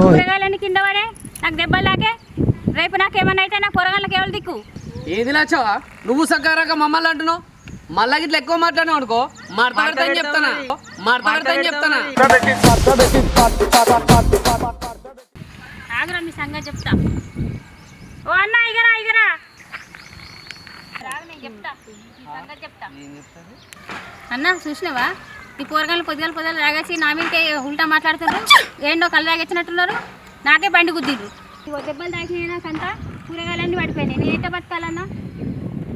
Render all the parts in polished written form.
కూరగాయలని కింద పడే నాకు దెబ్బలు తాకే రేపు నాకేమన్నా అయితే నా కూరగాయలకు ఎవరు దిక్కు ఏది నచ్చావా నువ్వు సకారంగా మమ్మల్ని అంటున్నావు మళ్ళా గిట్ల ఎక్కువ మాట్లాడినావు అనుకో మాట్లాడతాను చెప్తానా ఆగరా మీ సంగతి చెప్తా ఓ అన్న ఇగరా చెప్తా అన్న చూసినావా ఈ కూరగాయలు పొద్దుగాలు తాగేసి నా మీదకే ఉల్టా మాట్లాడుతున్నారు ఏంటో కళ్ళు తాగొచ్చినట్టున్నారు నాకే బండి గుద్దిర్రు దెబ్బలు తాకినాయి నాకంతా కూరగాయలన్నీ పడిపోయినాయి నేను ఎట్ట బతకాలన్నా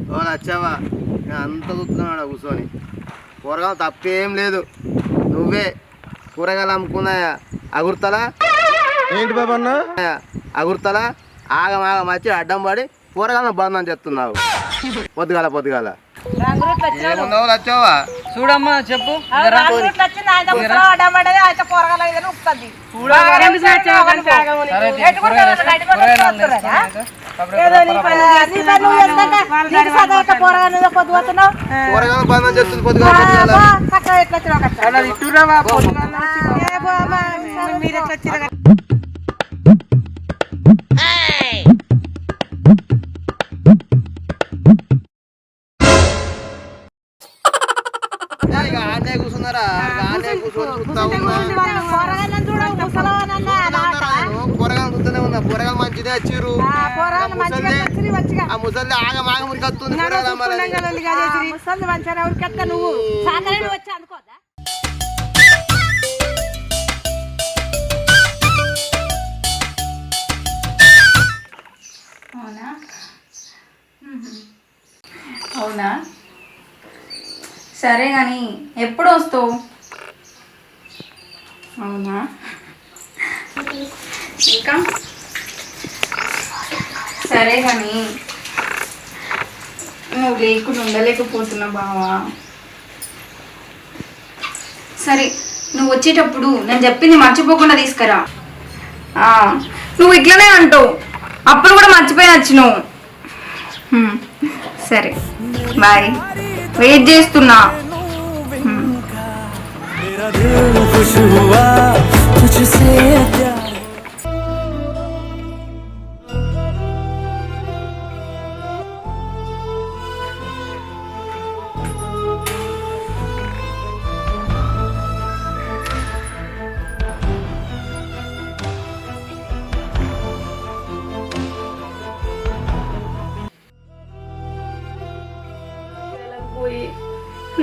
ఓ నచ్చావా నేను అంత చూస్తున్నాడు కూర్చొని కూరగాయలు తప్పేం లేదు నువ్వే కూరగాయలు అమ్ముకున్నాయా అగుర్తలా ఏంటి బాబు అన్న అగుర్తలా ఆగం వచ్చి అడ్డం పడి కూరగాయలను బంద్ అని చెప్తున్నావు పొద్దుగాల నచ్చావా చూడమ్మా చెప్పు కూరగాయలు బంద్ అని చెప్తుంది పొద్దుగాల కూర్చున్నారా కూరగాయలు చూస్తూనే ఉన్నా కూరగాయలు మంచిదే వచ్చిర్రు ఆ ముసలి ఆగం ఉరికొస్తుంది అవునా సరే కానీ ఎప్పుడు వస్తావు అవునా ఇంకా సరే కానీ నువ్వు లేకుండా ఉండలేకపోతున్నా బావా సరే నువ్వు వచ్చేటప్పుడు నేను చెప్పింది మర్చిపోకుండా తీసుకురా నువ్వు ఇట్లనే అంటావు అప్పుడు కూడా మర్చిపోయి వచ్చినావు సరే బాయ్ వెయిట్ చేస్తున్నా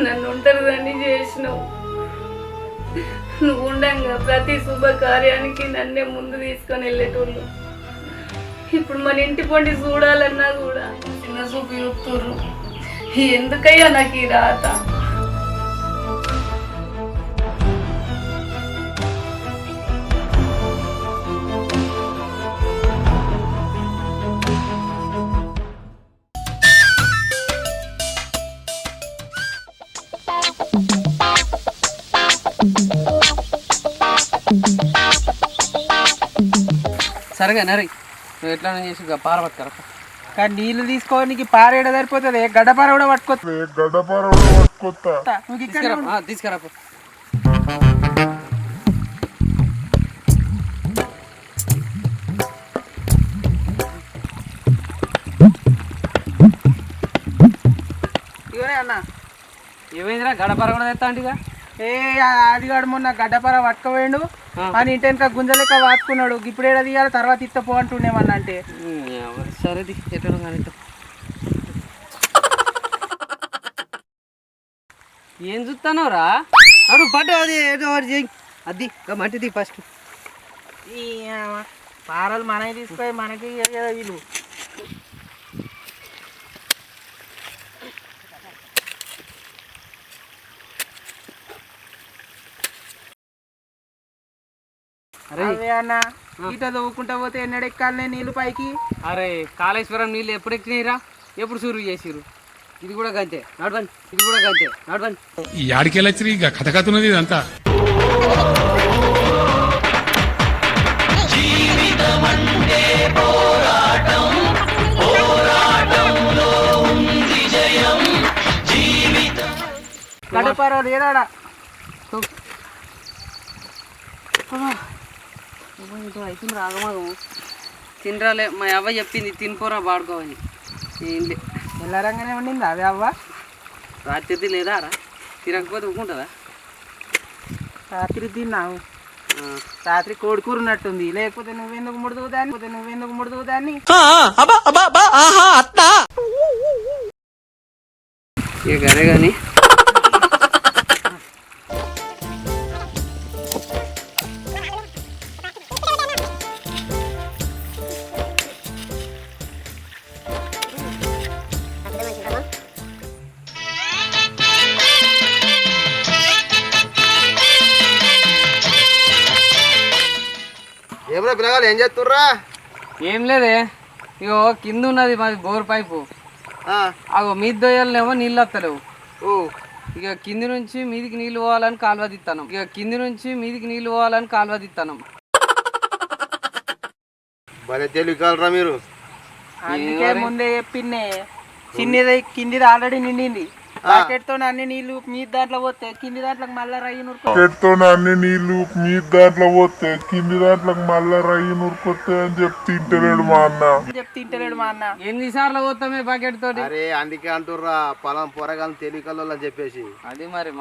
నన్ను ఒంటరిదాన్ని చేసినావు నువ్వు ఉండంగా ప్రతి శుభకార్యానికి నన్నే ముందు తీసుకొని వెళ్ళేటోళ్ళు ఇప్పుడు మన ఇంటి పొండి చూడాలన్నా కూడా చిన్న చూపు చూపుతుర్రు ఎందుకయ్యా నాకు ఈ రాత సరేగా నరి నువ్వు ఎట్లా చేసి పార పట్టుకరా కానీ నీళ్లు తీసుకోవడానికి పారేడ సరిపోతుంది గడ్డపార కూడా పట్టుకొస్తా తీసుకురా ఇవనే అన్న ఏమైందిరా గడపార కూడా తెస్తా అంటిగా ఆదిగాడు మొన్న గడ్డపార పట్టుకోవేయండు అని ఇంటి వెనక గుంజలెక్క వాడుకున్నాడు ఇప్పుడు ఏడా తీయాలి తర్వాత ఇత్తపో అంటుండేమన్నా అంటే సరేది ఎట్లా కానీ ఏం చూస్తానవరా అడు పట్టు అది చెయ్యి అది మట్టిది ఫస్ట్ ఈ పారలు మనకి తీసుకొని మనకి వీళ్ళు అరే అన్న ఈట దవ్వుకుంటా పోతే ఎన్నడెక్కాలనే నీళ్ళు పైకి అరే కాళేశ్వరం నీళ్ళు ఎప్పుడు ఎక్కినాయిరా ఎప్పుడు సూరు చేసిరు ఇది కూడా గంతే నడవండి ఈ ఆడికెళ్ళొచ్చి ఇక కథ కథ ఇదంతా గడపార ఏడాడా అవుతుంది రాగమాగము తినరాలే మా అవ్వ చెప్పింది తినిపోరా వాడుకోవాలి ఏంటి ఎల్లరంగానే ఉండింది అదే అవ్వ రాత్రి లేదా రా తినకపోతే ఊకుంటుందా రాత్రి తిన్నావు రాత్రి కోడికూర ఉన్నట్టుంది లేకపోతే నువ్వెందుకు ముడుతువు దాన్ని ఇక గరే కానీ ఏమన్నా పిల్లగాలు ఏం చేస్తుర్రా? ఏం లేదే ఇగో కింద ఉన్నది మాది బోర్ పైపు అగో మీద దొయ్యాలనేమో నీళ్ళు వస్తలేవు ఇక కింది నుంచి మీదికి నీళ్ళు పోవాలని కాలువ తీస్తాను భలే తెలియగలరా మీరు. అందుకే ముందే చెప్పిందే చిన్నది కిందిది ఆల్రెడీ నిండింది బాకెట్ తో అన్ని నీళ్లు మీ దాంట్లో పోతే కింది దాంట్లోకి మళ్ళా రయ్యి నూరుకొస్తే అని చెప్తింటలేడు మా అన్న ఎన్నిసార్లు పోతామే బకెట్ తోటి అరే అందుకే అంటుర్రా పొలం పొరగాలను తెలియకల్లో అని చెప్పేసి. అది మరి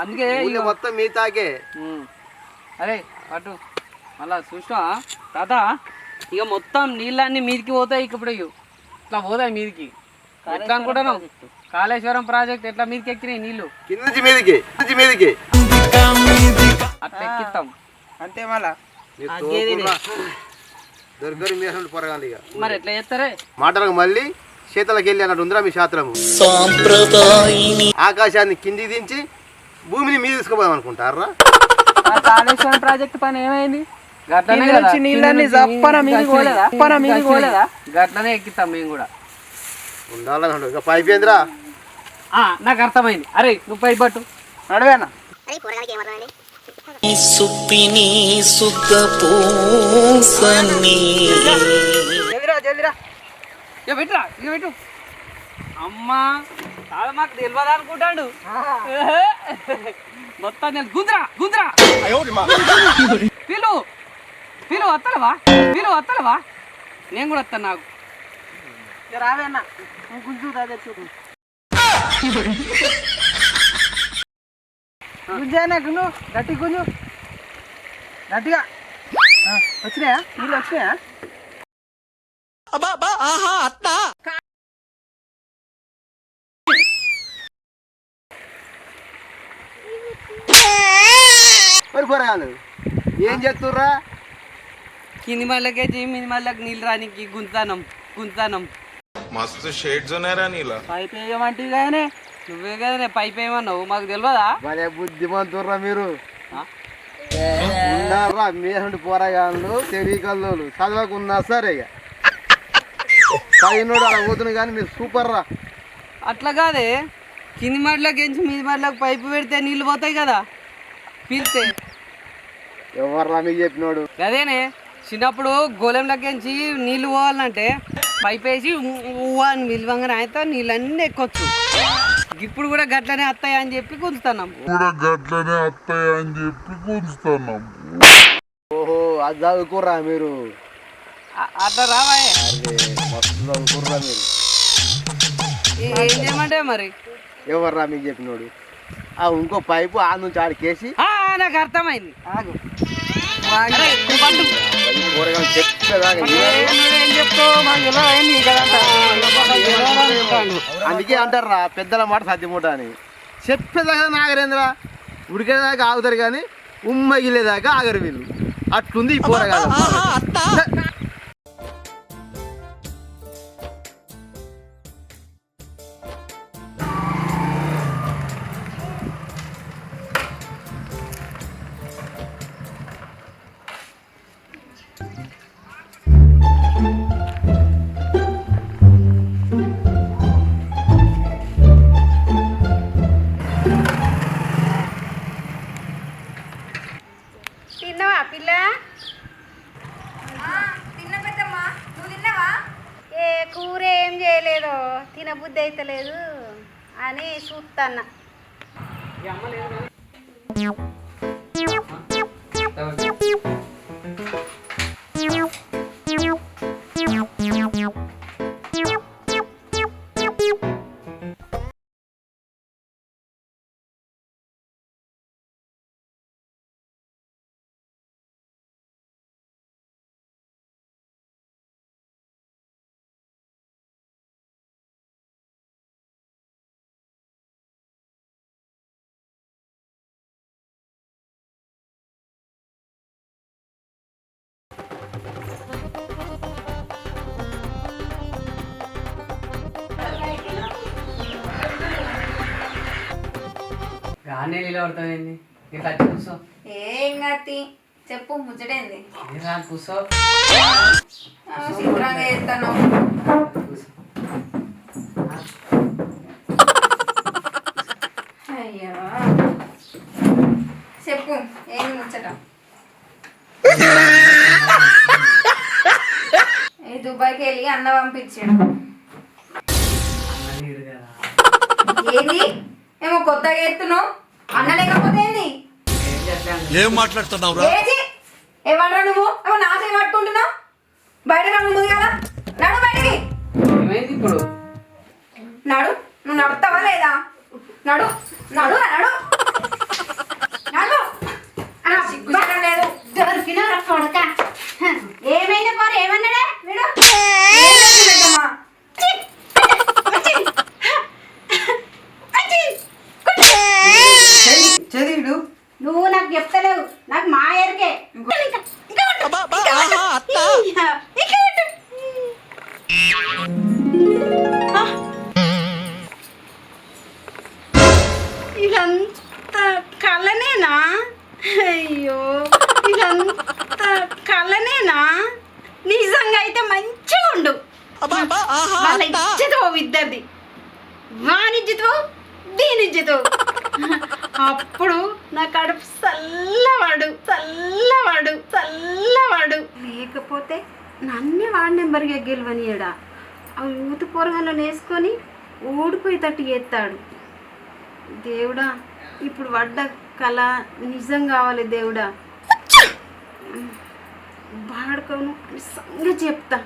అందుకే ఊళ్ళో మొత్తం మీ తాకే. అరే అటు మళ్ళా చూసినా తాత ఇక మొత్తం నీళ్ళన్నీ మీదికి పోతాయి ఇప్పుడు ఇట్లా పోతాయి మీదికి ఎట్లా అనుకుంటాను కాళేశ్వరం ప్రాజెక్ట్ ఎట్లా మీదకి ఎక్కినాయి నీళ్లు కింద నుంచి మీదికి అట్లా ఎక్కిస్తాం అంతే మళ్ళా దొరికరు మీ అసలు పొరగాలి. ఇక మరి ఎట్లా చేస్తారే మాటలకు మళ్ళీ చేతలకు వెళ్ళి అన్నట్టు ఉందిరా మీ శాస్త్రము. ఆకాశాన్ని కిందికి దించి భూమిని మీద తీసుకుపోదాం అనుకుంటారా? కాళేశ్వరం ప్రాజెక్ట్ పని ఏమైంది? గట్లనే నీళ్ళని గట్లనే ఎక్కిస్తాం మేము కూడా ఉండాలని ఇక పైపోయిందిరా. నాకు అర్థమైంది. అరే నువ్వు పై పట్టు నడవేనా జల్దిరా ఇక పెట్టరా ఇక పెట్టు. అమ్మా చాలా మాకు తెలియదు అనుకుంటాడు మొత్తం నేను గుంద్రా వీళ్ళు వస్తలేవా నేను కూడా వస్తాను నాకు రావేనా గుంజు గుంజానా గుంజు గట్టిగా వచ్చినాయా నీళ్ళు వచ్చినాయా? మరి పొరగాలు ఏం చేస్తుర్రా? కింది మళ్ళకేసి మీది మళ్ళకి నీళ్ళు రానికి గుంతానం मस्त शेड जो नाही राणीला పైప్ వేయమంటే కానీ నువ్వే కదా పైప్ ఏమన్నావు మాకు తెలియదా భలే బుద్ధిమంతుర్రా మీరు. ఉన్నారా మీరంటి పోరగాళ్ళు తెలియకల్లోలు చదవకున్నా సరే ఇక చదివినోడు అలా పోతున్నాయి కానీ మీరు సూపర్ రా. అట్లా కాదే కింది మడిలోకించి మీది మడిలోకి పైపు పెడితే నీళ్ళు పోతాయి కదా పీల్తే ఎవర్రా మీకు చెప్పినోడు? అదేనే చిన్నప్పుడు గోళంలోకించి నీళ్ళు పోవాలంటే పైప్ వేసి అని విలువంగానే అయితే నీళ్ళన్నీ ఎక్కొచ్చు. ఇప్పుడు కూడా గట్లనే వస్తాయి అని చెప్పి గుంజుతున్నాం. ఓహో అది చదువుకుర్రా మీరు? అట్లా రావాయే మస్తు చదువుకుర్రా మీరు. ఏం చేయమంటే మరి ఎవర్రా మీకు చెప్పినోడు? ఇంకో పైపు ఆ నుంచి ఆడికేసి నాకు అర్థమైంది. ఆగు అందుకే అంటారా పెద్దల మాట సత్యమూట అని. చెప్పేదాకా నాగరేంద్ర ఉడికేదాకా ఆగుతారు కానీ ఉమ్మగిలేదాకా ఆగరు వీళ్ళు. అట్లుంది ఈ పోరగాడు. తిన్నావా పిల్ల? తిన్న పెద్దమ్మా, నువ్వు తిన్నావా? ఏ కూర ఏం చేయలేదు, తినబుద్ధి అయితలేదు అని చూస్తాన్నా. ఆనే నిలబడతావేంది ఇట్లా కూర్చో ఏం గతి చెప్పు ముచ్చటేంది రా కూర్చో చిత్రంగా చేస్తాను అయ్యో చెప్పు ఏంది ముచ్చట ఈ దుబాయ్కి వెళ్ళి అన్న పంపించాడు ఏంది ఏమో కొత్తగా ఎత్తున్నావు అన్న లేకపోతే ఏంది ఏం మాట్లాడుతున్నావు ఏది ఏమన్నా నువ్వు ఏమో నాశనం పట్టుకుంటున్నావు బయట కన్నా ముందు కదా నడు బయటికి ఏమైంది ఇప్పుడు నడు నువ్వు నడుస్తావా లేదా నడు నడు నడు నడు సిగ్గుచడం లేదు దొరికిన కొడక ఏమైంది పోరు ఏమన్నాడే వీడు ఏమైందమ్మా? చదివిడు నువ్వు నాకు చెప్తలేవు నాకు మా ఎరికే ఇదంతా కలనేనా అయ్యో ఇదంతా కలనేనా నిజంగా అయితే మంచిగా ఉండు వాళ్ళ ఇజ్జతో ఇద్దరిది వానిజ్జతో దీనిజ్జతో అప్పుడు నా కడుపు చల్లవాడు చల్లవాడు చల్లవాడు లేకపోతే నన్నే వాడి నెంబర్గా గెలవనియడా ఆ యూత్ పొరగంలో వేసుకొని ఓడిపోయేటట్టు చేస్తాడు దేవుడా ఇప్పుడు పడ్డ కళ నిజం కావాలి దేవుడా బాడుకోను అని సంగతి చెప్తా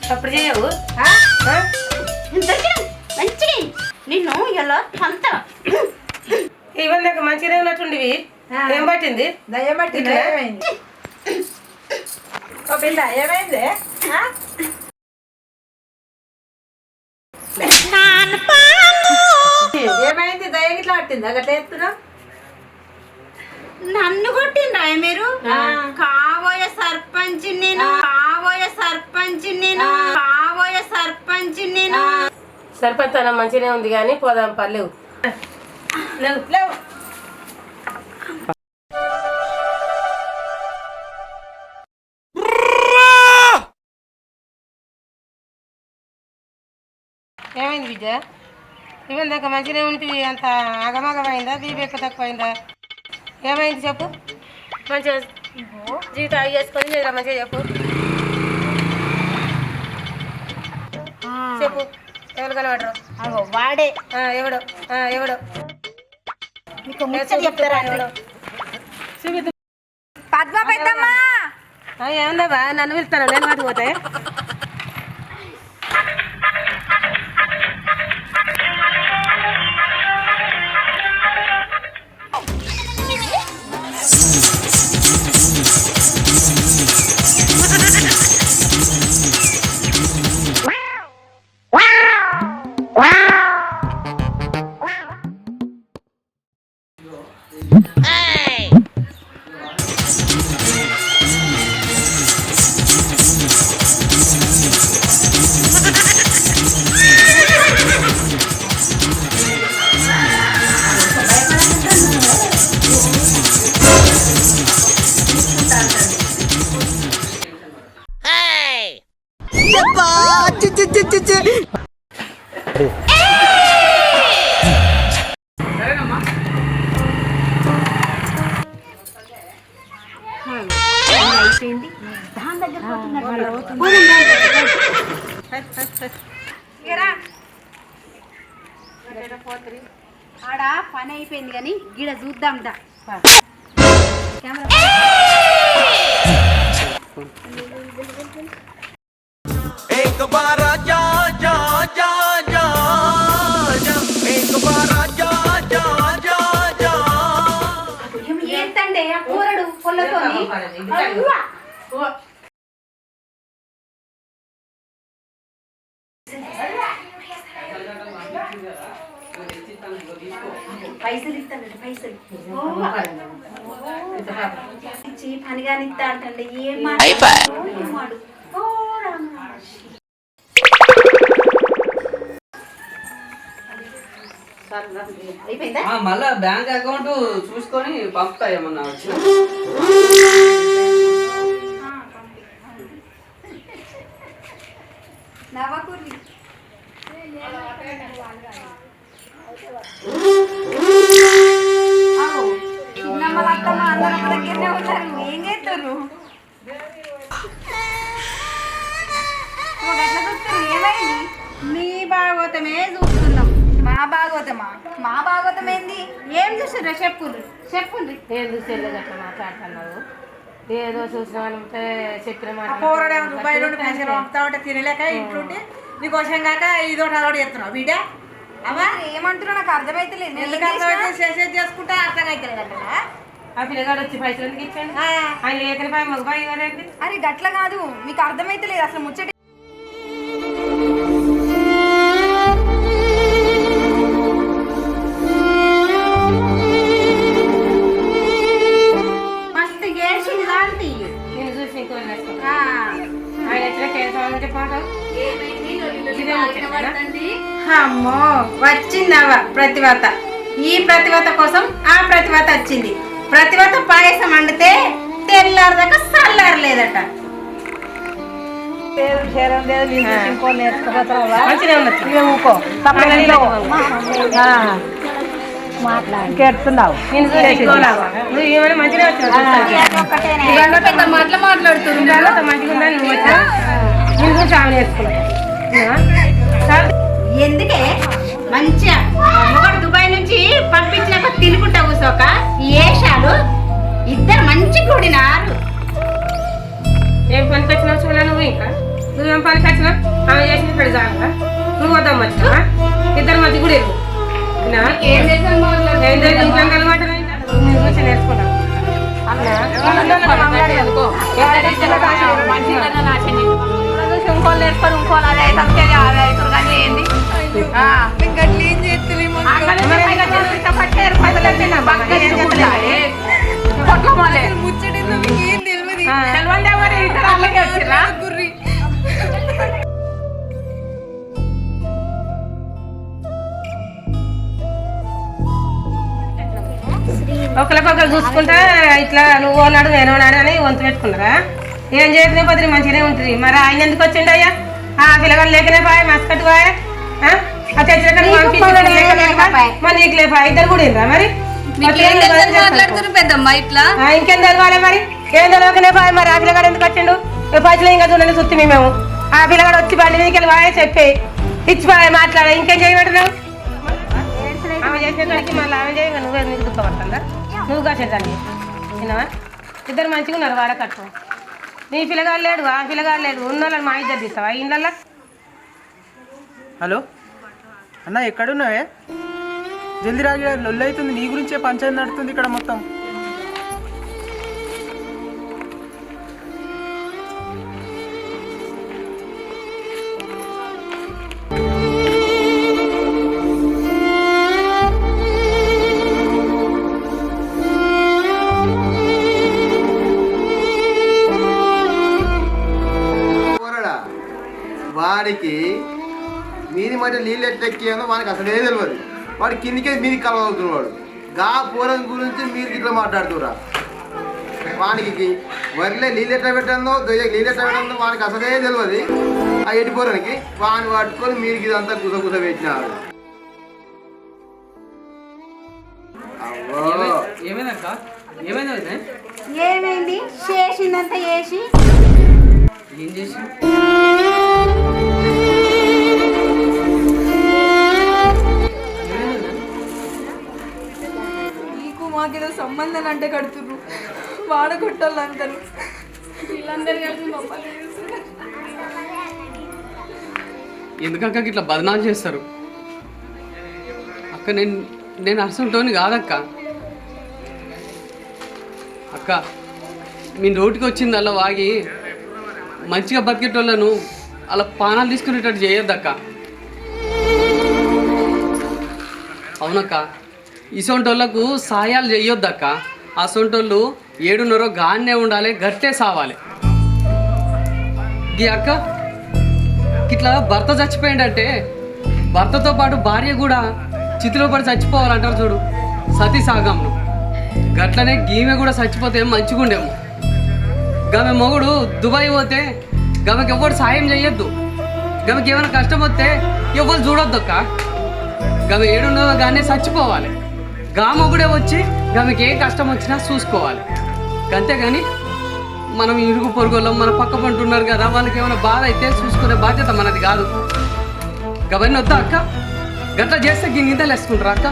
అప్పుడు చేయవు నిన్ను ఇలా అంత ఇవన్నీ మంచిగా ఉన్నట్టుండివి ఏం పట్టింది దయ్యం పట్టిందా? ఏమైంది ఓ పిల్ల ఏమైంది ఏమైంది దయ్యం ఇట్లా పట్టింది అట్లా ఎత్తున్నా నన్ను కొట్టిండ్రా మీరు కాబోయే సర్పంచ్ నేను కాబోయే సర్పంచ్ నేను కాబోయే సర్పంచ్ నేను సరిపడి మంచిగానే ఉంది కానీ పోదాం పర్లేవు లేవు లేవు ఏమైంది విద్య ఇవన్నీ దాకా మంచిగానే ఉంటుంది అంత ఆగమాగమైందా దీపెక్క తక్కువైందా ఏమైంది చెప్పు మంచిగా జీవితం అవి చేసుకొని లేదా మంచిగా చెప్పు చెప్పు ఎవరు కనబడరు అగో వాడే ఎవడో ఎవడో నీకు ముచ్చట చెప్తారా ఎవడో చూపిద్దు పద్మ పెద్దమ్మా ఏముందా నన్ను పిలుస్తాను నేను వాటికి పోతే సరేనమ్మా అయిపోయింది దాని దగ్గర ఆడ పని పని అయిపోయింది కానీ గిడ చూద్దాం దా ఏంటంటే ఆ కూరడు పొల్లతో పైసలు ఇస్తాడు పైసలు ఇచ్చి పనిగాని ఇస్తా అంటే ఏం మాడు అయిపోయిందా మళ్ళా బ్యాంక్ అకౌంట్ చూసుకొని పంపుతా ఏమన్నా వచ్చి నవ్వకూరి చిన్నమ్మల అత్తమ్మ అందరూ ఒక దగ్గరనే ఉన్నారు ఏం చేస్తారు ఎట్లా చూస్తారు ఏమైంది మీ భాగవతమే చూస్తున్నాం మా భాగవతం ఏంది ఏం చూసారా చెప్పుండ్రి ఏం చూసి అట్లా మాట్లాడుతున్నావు ఏదో చూసిన వాళ్ళంటే చెప్పిన మాట పోరాడే రూపాయలు పైసలు పంపుతా ఉంటే తినలేక ఇంట్లోంటే నీకోసం కాక ఇదోటి అదోటి చేస్తున్నావు బిడ్డ అమ్మా ఏమంటున్నా నాకు అర్థమైతలేదు ఎందుకు అర్థమైతే చేసేది చేసుకుంటే అర్థం అవుతుంది కదా ఆ పిల్లగాడు వచ్చి పైసలు ఎందుకు ఇచ్చాడు ఆయన లేకని పై మగబాయి ఇవ్వలేదు అరే గట్ల కాదు మీకు అర్థమైతలేదు అసలు ముచ్చట మస్తు గేసింది దాంతి నేను చూసి ఇంకో ఆయన వచ్చిన కేసు పాఠం అమ్మో వచ్చిందవ్వ ప్రతివత ఈ ప్రతివత కోసం ఆ ప్రతివత వచ్చింది ప్రతివత పాయసం వండితే తెల్లారదాకా చల్లారలేదట మాట్లాడుతున్నావు నువ్వు ఏమైనా మంచిగా వచ్చావు మాటలు మాట్లాడుతున్నావు మంచిగా ఉందా నువ్వు వచ్చా నేను చూసి ఆమె నేర్చుకున్నావు ఎందుకే మంచిగా ఒకటి దుబాయ్ నుంచి పంపించినాక తినుకుంటా కూసోక ఏషాలు ఇద్దరు మంచి కూడినారు ఏం పనికి వచ్చినావు చూడ నువ్వు ఇంకా నువ్వేం పనికి వచ్చినావు ఆమె చేసిన ఇక్కడ చాలు నువ్వు వద్దాం వచ్చినావా ఇద్దరు మంచి కూడా ఏం ఇంట్లో అలవాటు నేను చూసి నేర్చుకున్నాను ఇంకోళ్ళు నేర్చుకొని ఇంకోళ్ళు అదే అవుతారు కానీ ఏంది ఒకరికొకరు చూసుకుంటా ఇట్లా నువ్వు అన్నాడు నేను అన్నాడు అని వంతు పెట్టుకున్నారా ఏం చేయకనే పది మంచిగానే ఉంటుంది మరి ఆయన ఎందుకు వచ్చిండు అయ్యా పిల్లగాడు లేకనే పాయ మస్కట్ పాయ మరి నీకు లేపా ఇద్దరు కూడా ఇందా మరి పెద్దమ్మా ఇట్లా ఇంకేం చదవాలి మరి ఏం చదవకనే పాయ మరి ఆ పిల్లగాడు ఎందుకు వచ్చిండు పైసలు ఇంకా చూడండి చూస్తే మేము ఆ పిల్లగాడు వచ్చి బండి నీకు పాయ చెప్పి ఇచ్చిపోయా మాట్లాడ ఇంకేం చేయమంటున్నావు ఆమె చేసేదానికి మళ్ళీ ఆమె చేయగా నువ్వే నీకు దుఃఖపడుతుందా నువ్వు కాసేదాన్ని విన్నావా ఇద్దరు మంచిగా ఉన్నారు వాడకట్టు నీ పిల్లగాడు లేడు ఆ పిల్లగాడు లేడు ఉన్న వాళ్ళని మా ఇద్దరు తీస్తావా ఇళ్ళల్లో హలో అన్న ఎక్కడున్నావే జల్దీ రాగి లొల్లి అవుతుంది నీ గురించే పంచాయతీ నడుతుంది ఇక్కడ మొత్తం వాడికి మీది మధ్య నీళ్ళు ఎట్లా ఎక్కిందో వానికి అసలే తెలియదు వాడు కిందికే మీదికి కలవవుతున్నాడు గా పూరం గురించి మీరు ఇట్లా మాట్లాడుతురా వానికి వరిలే నీళ్ళు ఎట్లా పెట్టందో నీళ్ళు ఎట్లా పెట్టందో వానికి అసలే తెలియదు ఆ ఎడిపోరానికి వాడిని పట్టుకొని మీరికి ఇదంతా కుస పెట్టినాడు ఏమైంది చేసిందంతా చేసి ఏం చేసి అంట కడుతుర్రు వాడగొట్టాలందరూ వీళ్ళందరూ కలిసి మమ్మల్ని ఎందుకక్క ఇట్లా బదనాలు చేస్తారు అక్క? నేను అసంటోని కాదక్క. అక్క మీ నోటికి వచ్చింది అలా వాగి మంచిగా బతికేటోళ్ళను అలా పానాలు తీసుకునేటట్టు చేయొద్దక్క. అవునక్క, ఇసొంటోళ్ళకు సాయాలు చేయొద్దక్క. అసొంటోళ్ళు ఏడున్నరో గాన్నే ఉండాలి, గట్టే సావాలి. ఈ అక్క ఇట్లా భర్త చచ్చిపోయిందంటే భర్తతో పాటు భార్య కూడా చితిలో పడి చచ్చిపోవాలంటారు చూడు, సతీ సాగంను. గట్లనే గీమె కూడా చచ్చిపోతే మంచిగుండేమో. గమె మొగుడు దుబాయ్ పోతే గమెకి ఎవ్వరు సాయం చేయొద్దు. గమెకి ఏమైనా కష్టం వస్తే ఎవ్వరు చూడొద్దు అక్క. గమె ఏడున్నదో కానీ చచ్చిపోవాలి. గా మొగుడే వచ్చి గమెకి ఏ కష్టం వచ్చినా చూసుకోవాలి. అంతేగాని మనం ఇరుగు పొరుగులో మన పక్క పంటున్నారు కదా, వాళ్ళకి ఏమైనా బాధ అయితే చూసుకునే బాధ్యత మనది కాదు. గవన్నీ వద్దా అక్క? గట్లా చేస్తే ఈ నిందలు వేసుకుంటారా అక్క?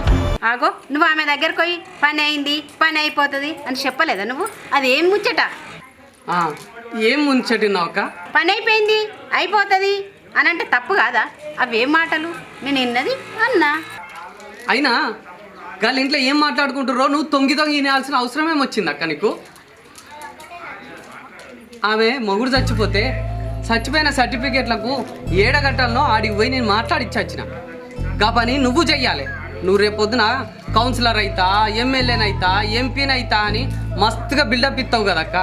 ఆగో, నువ్వు ఆమె దగ్గరకు పోయి పని అయింది, పని అయిపోతుంది అని చెప్పలేదా నువ్వు? అది ఏం ముచ్చట? ఏం ముంచటినావు అక్క? పని అయిపోయింది, అయిపోతుంది అని అంటే తప్పు కాదా? అవేం మాటలు? నేను విన్నది అన్నా. అయినా వాళ్ళ ఇంట్లో ఏం మాట్లాడుకుంటారో నువ్వు తొంగి వినాల్సిన అవసరం ఏమొచ్చింది అక్క నీకు? ఆమె మొగుడు చచ్చిపోతే చచ్చిపోయిన సర్టిఫికేట్లకు ఏడగట్టాలనో ఆడికి పోయి నేను మాట్లాడిచ్చిన. గా పని నువ్వు చెయ్యాలి. నువ్వు రేపొద్దున కౌన్సిలర్ అవుతా, ఎమ్మెల్యేనైతా, ఎంపీనైతా అని మస్తుగా బిల్డప్ ఇస్తావు కదక్క.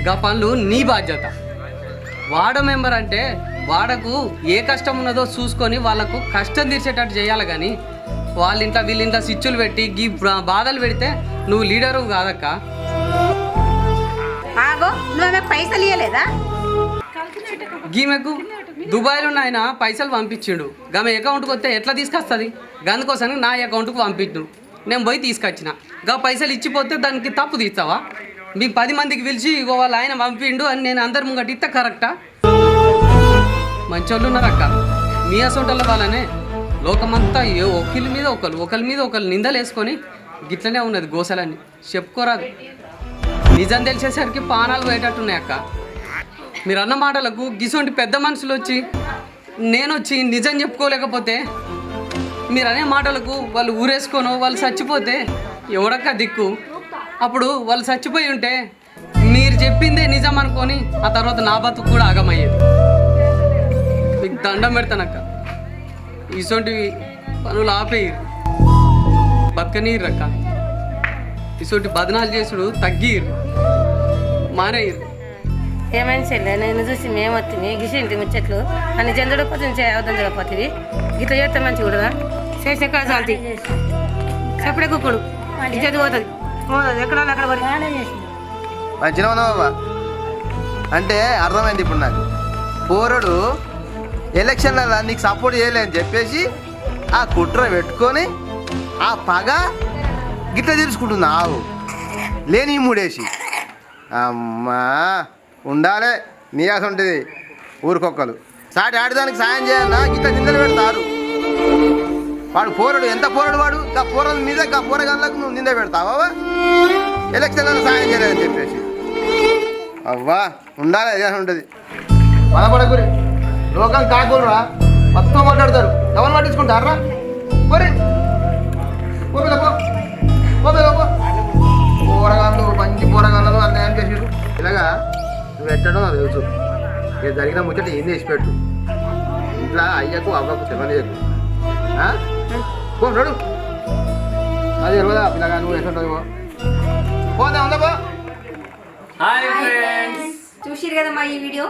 గా పనులు నీ బాధ్యత. వార్డ మెంబర్ అంటే వాడకు ఏ కష్టం ఉన్నదో చూసుకొని వాళ్ళకు కష్టం తీర్చేటట్టు చేయాలి. కానీ వాళ్ళ ఇంట్లో వీళ్ళింట్లో స్విచ్చులు పెట్టి గీ బాధలు పెడితే నువ్వు లీడరు కాదక్క. ఆగో, నువ్వు ఆమె పైసలు ఇవ్వలేదా? గీమెకు దుబాయ్లో ఉన్న ఆయన పైసలు పంపించిండు. గమె అకౌంట్కి వస్తే ఎట్లా తీసుకొస్తుంది? అందుకోసం నా అకౌంట్కి పంపించు. నేను పోయి తీసుకొచ్చిన. గా పైసలు ఇచ్చిపోతే దానికి తప్పు తీస్తావా? మీ 10 మందికి పిలిచి ఇగో వాళ్ళ ఆయన పంపిండు అని నేను అందరి ముంగట ఇస్తా కరెక్టా? మంచోళ్ళు ఉన్నారక్క. మీ అసొంటోళ్ళ వాళ్ళనే లోకమంతా ఒకరి మీద ఒకరు నిందలు వేసుకొని గిట్లనే ఉన్నది గోసలన్నీ. చెప్పుకోరాదు. నిజం తెలిసేసరికి పానాలు పోయేటట్టున్నాయి అక్క. మీరు అన్న మాటలకు గిసొంటి పెద్ద మనుషులు వచ్చి నేనొచ్చి నిజం చెప్పుకోలేకపోతే, మీరు అనే మాటలకు వాళ్ళు ఊరేసుకోనో వాళ్ళు చచ్చిపోతే ఎవడక్క దిక్కు? అప్పుడు వాళ్ళు చచ్చిపోయి ఉంటే మీరు చెప్పిందే నిజం అనుకొని ఆ తర్వాత నా బతుకు కూడా ఆగమయ్యేది. మీకు దండం పెడతానక్క. ఇసొంటివి పనులు ఆపేయరు, బతకనీరక్క. ఇసొంటి బదనాలు చేసుడు తగ్గిరు, మానేయరు. ఏమైనా చెల్లె, నేను చూసి మేము వస్తుంది గిసింటి ముచ్చట్లు అని జందుడు కొంచెం అవద్దం చూడపోతుంది. ఇట్లా చేస్తే మంచి కూడా చేసే కాదు ఎప్పుడే కుక్కుడు ఇచ్చేది పోతుంది ఎక్కడ అక్కడ మంచిగా ఉన్నావు బాబా. అంటే అర్థమైంది ఇప్పుడు నాకు. పోరడు ఎలక్షన్లలో నీకు సపోర్ట్ చేయలేని చెప్పేసి ఆ కుట్ర పెట్టుకొని ఆ పగ గిట్ల తీర్చుకుంటున్నావు లేని మూడేసి. అమ్మా ఉండాలి నీ ఆశ ఉంటుంది. ఊరికొక్కలు సాటి ఆడదానికి సాయం చేయాలన్నా గిట్ల నిందలు పెడతారు. వాడు పోరడు ఎంత పోరడు వాడు. ఆ పోరల మీద ఆ పోరగాళ్ళకు నువ్వు నింద పెడతావా? ఎలక్షన్లలో సాయం చేయలేదని చెప్పేసి అవ్వా ఉండాలి అదే ఉంటుంది. బలపడకూరి లోకల్ కాకూడరా మొత్తం మాట్లాడతారు. ఎవరు పట్టించుకుంటారా? పోరే పోరగాళ్ళు మంచి పోరగాళ్ళు అన్నీ ఏం చేసారు. ఇలాగా నువ్వు ఎట్టడం నాకు తెలుసు. నేను జరిగిన ముచ్చట ఏం చేసి పెట్టు. ఇంట్లో అయ్యకు అవ్వకు చెప్పలేదు. నడు అది తెలియదా పిల్లగా నువ్వు ఎట్లుంటుంది పోదా ఉందా బా. చూసిరు కదా మా ఈ వీడియో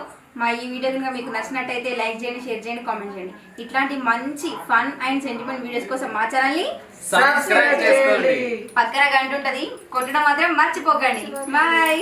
కనుక మీకు నచ్చినట్టయితే లైక్ చేయండి, షేర్ చేయండి, కామెంట్ చేయండి. ఇట్లాంటి మంచి ఫన్ అండ్ సెంటిమెంట్ వీడియోస్ కోసం మా ఛానల్ని సబ్స్క్రైబ్ చేసుకోండి. పక్కన గంట ఉంటుంది, కొట్టడం మాత్రం మర్చిపోకండి. బాయ్.